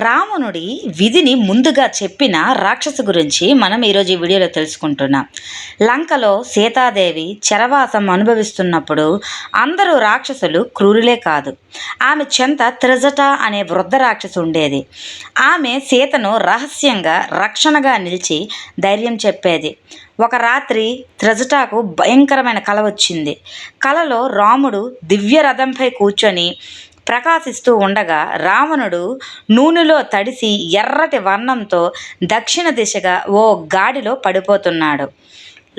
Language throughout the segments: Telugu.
రావణుడి విధిని ముందుగా చెప్పిన రాక్షసు గురించి మనం ఈరోజు ఈ వీడియోలో తెలుసుకుంటున్నాం. లంకలో సీతాదేవి చరవాసం అనుభవిస్తున్నప్పుడు అందరూ రాక్షసులు క్రూరులే కాదు. ఆమె చెంత త్రిజట అనే వృద్ధ రాక్షసు ఉండేది. ఆమె సీతను రహస్యంగా రక్షణగా నిలిచి ధైర్యం చెప్పేది. ఒక రాత్రి త్రిజటాకు భయంకరమైన కల వచ్చింది. కలలో రాముడు దివ్య రథంపై కూర్చొని ప్రకాశిస్తూ ఉండగా రావణుడు నూనెలో తడిసి ఎర్రటి వర్ణంతో దక్షిణ దిశగా ఓ గాడిలో పడిపోతున్నాడు.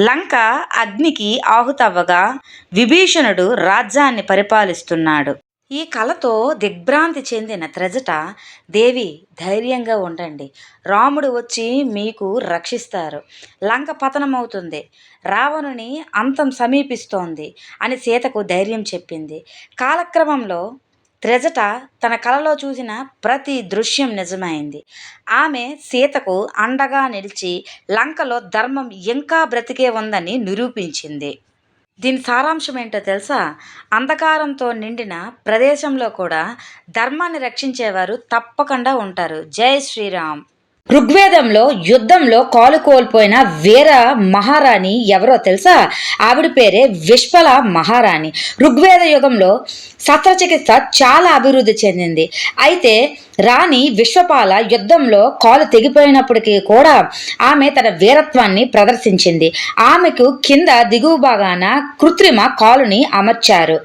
లంక అగ్నికి ఆహుతవ్వగా విభీషణుడు రాజ్యాన్ని పరిపాలిస్తున్నాడు. ఈ కలతో దిగ్భ్రాంతి చెందిన త్రిజట, దేవి ధైర్యంగా ఉండండి, రాముడు వచ్చి మీకు రక్షిస్తారు, లంక పతనమవుతుంది, రావణుని అంతం సమీపిస్తోంది అని సీతకు ధైర్యం చెప్పింది. కాలక్రమంలో త్రిజట తన కలలో చూసిన ప్రతి దృశ్యం నిజమైంది. ఆమె సీతకు అండగా నిలిచి లంకలో ధర్మం ఇంకా బ్రతికే ఉందని నిరూపించింది. దీని సారాంశం ఏంటో తెలుసా? అంధకారంతో నిండిన ప్రదేశంలో కూడా ధర్మాన్ని రక్షించేవారు తప్పకుండా ఉంటారు. జై శ్రీరామ్. ఋగ్వేదంలో యుద్ధంలో కాలు కోల్పోయిన వీర మహారాణి ఎవరో తెలుసా? ఆవిడ పేరే విష్పల మహారాణి. ఋగ్వేద యుగంలో శస్త్రచికిత్స చాలా అభివృద్ధి చెందింది. అయితే రాణి విశ్వపాల యుద్ధంలో కాలు తెగిపోయినప్పటికీ కూడా ఆమె తన వీరత్వాన్ని ప్రదర్శించింది. ఆమెకు కింద దిగువ భాగాన కృత్రిమ కాలుని అమర్చారు.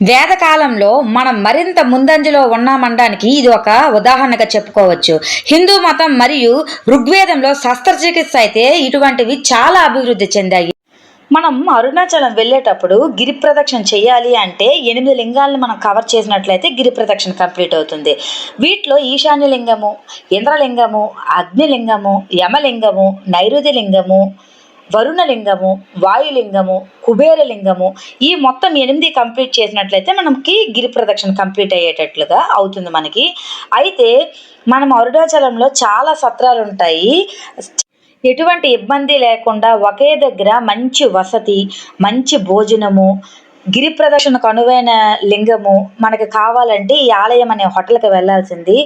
వేదకాలంలో మనం మరింత ముందంజలో ఉన్నామనడానికి ఇది ఒక ఉదాహరణగా చెప్పుకోవచ్చు. హిందూ మతం మరియు ఋగ్వేదంలో శస్త్రచికిత్స అయితే ఇటువంటివి చాలా అభివృద్ధి చెందాయి. మనం అరుణాచలం వెళ్ళేటప్పుడు గిరి ప్రదక్షిణ చేయాలి అంటే 8 లింగాలను మనం కవర్ చేసినట్లయితే గిరి ప్రదక్షిణ కంప్లీట్ అవుతుంది. వీటిలో ఈశాన్యలింగము, ఇంద్రలింగము, అగ్నిలింగము, యమలింగము, నైరుతిలింగము, వరుణలింగము, వాయులింగము, కుబేరలింగము, ఈ మొత్తం 8 కంప్లీట్ చేసినట్లయితే మనకి గిరి ప్రదక్షిణ కంప్లీట్ అయ్యేటట్లుగా అవుతుంది మనకి. అయితే మనం అరుణాచలంలో చాలా సత్రాలు ఉంటాయి. ఎటువంటి ఇబ్బంది లేకుండా ఒకే దగ్గర మంచి వసతి, మంచి భోజనము, గిరి ప్రదక్షిణకు అనువైన లింగము మనకు కావాలంటే ఈ ఆలయం అనే హోటల్కి వెళ్ళాల్సింది.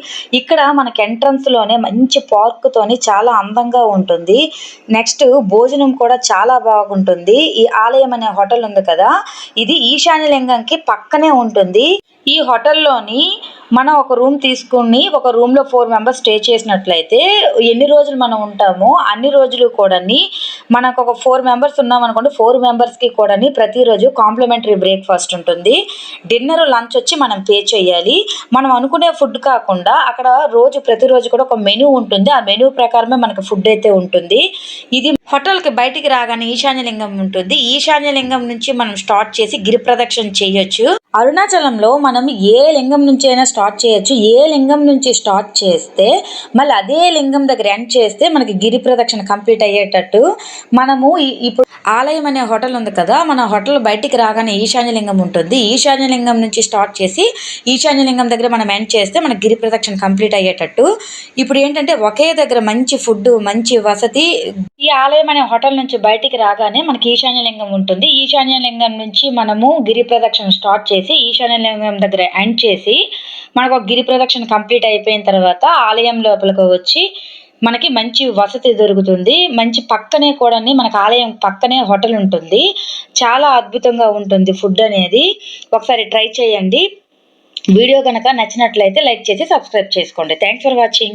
ఇక్కడ మనకి ఎంట్రన్స్లోనే మంచి పార్క్తోని చాలా అందంగా ఉంటుంది. నెక్స్ట్ భోజనం కూడా చాలా బాగుంటుంది. ఈ ఆలయం అనే హోటల్ ఉంది కదా, ఇది ఈశాన్య లింగంకి పక్కనే ఉంటుంది. ఈ హోటల్లోని మనం ఒక రూమ్ తీసుకుని ఒక రూమ్లో 4 మెంబర్స్ స్టే చేసినట్లయితే ఎన్ని రోజులు మనం ఉంటామో అన్ని రోజులు కూడా మనకు ఒక 4 మెంబర్స్ ఉన్నాం అనుకోండి, 4 మెంబర్స్కి కూడా ప్రతిరోజు కాంప్లిమెంటరీ బ్రేక్ఫాస్ట్ ఉంటుంది. డిన్నర్, లంచ్ వచ్చి మనం పే చేయాలి. మనం అనుకునే ఫుడ్ కాకుండా అక్కడ ప్రతిరోజు కూడా ఒక మెనూ ఉంటుంది. ఆ మెనూ ప్రకారమే మనకు ఫుడ్ అయితే ఉంటుంది. ఇది హోటల్కి బయటికి రాగానే ఈశాన్యలింగం ఉంటుంది. ఈశాన్యలింగం నుంచి మనం స్టార్ట్ చేసి గిరి ప్రదక్షిణ చేయొచ్చు. అరుణాచలంలో మనం ఏ లింగం నుంచి అయినా స్టార్ట్ చేయొచ్చు. ఏ లింగం నుంచి స్టార్ట్ చేస్తే మళ్ళీ అదే లింగం దగ్గర ఎండ్ చేస్తే మనకి గిరి ప్రదక్షిణ కంప్లీట్ అయ్యేటట్టు. మనము ఇప్పుడు ఆలయం అనే హోటల్ ఉంది కదా, మన హోటల్ బయటికి రాగానే ఈశాన్యలింగం ఉంటుంది. ఈశాన్యలింగం నుంచి స్టార్ట్ చేసి ఈశాన్యలింగం దగ్గర మనం ఎండ్ చేస్తే మనకి గిరి ప్రదక్షిణ కంప్లీట్ అయ్యేటట్టు. ఇప్పుడు ఏంటంటే ఒకే దగ్గర మంచి ఫుడ్, మంచి వసతి. ఈ ఆలయం అనే హోటల్ నుంచి బయటికి రాగానే మనకి ఈశాన్యలింగం ఉంటుంది. ఈశాన్యలింగం నుంచి మనము గిరి ప్రదక్షిణ స్టార్ట్ చేసి ఈశాన్యలింగం దగ్గర ఎండ్ చేసి మనకు ఒక గిరి ప్రదక్షిణ కంప్లీట్ అయిపోయిన తర్వాత ఆలయం లోపలికి వచ్చి మనకి మంచి వసతి దొరుకుతుంది. మంచి పక్కనే కూడా మనకు ఆలయం పక్కనే హోటల్ ఉంటుంది. చాలా అద్భుతంగా ఉంటుంది ఫుడ్ అనేది. ఒకసారి ట్రై చేయండి. వీడియో కనుక నచ్చినట్లయితే లైక్ చేసి సబ్స్క్రైబ్ చేసుకోండి. Thanks for watching.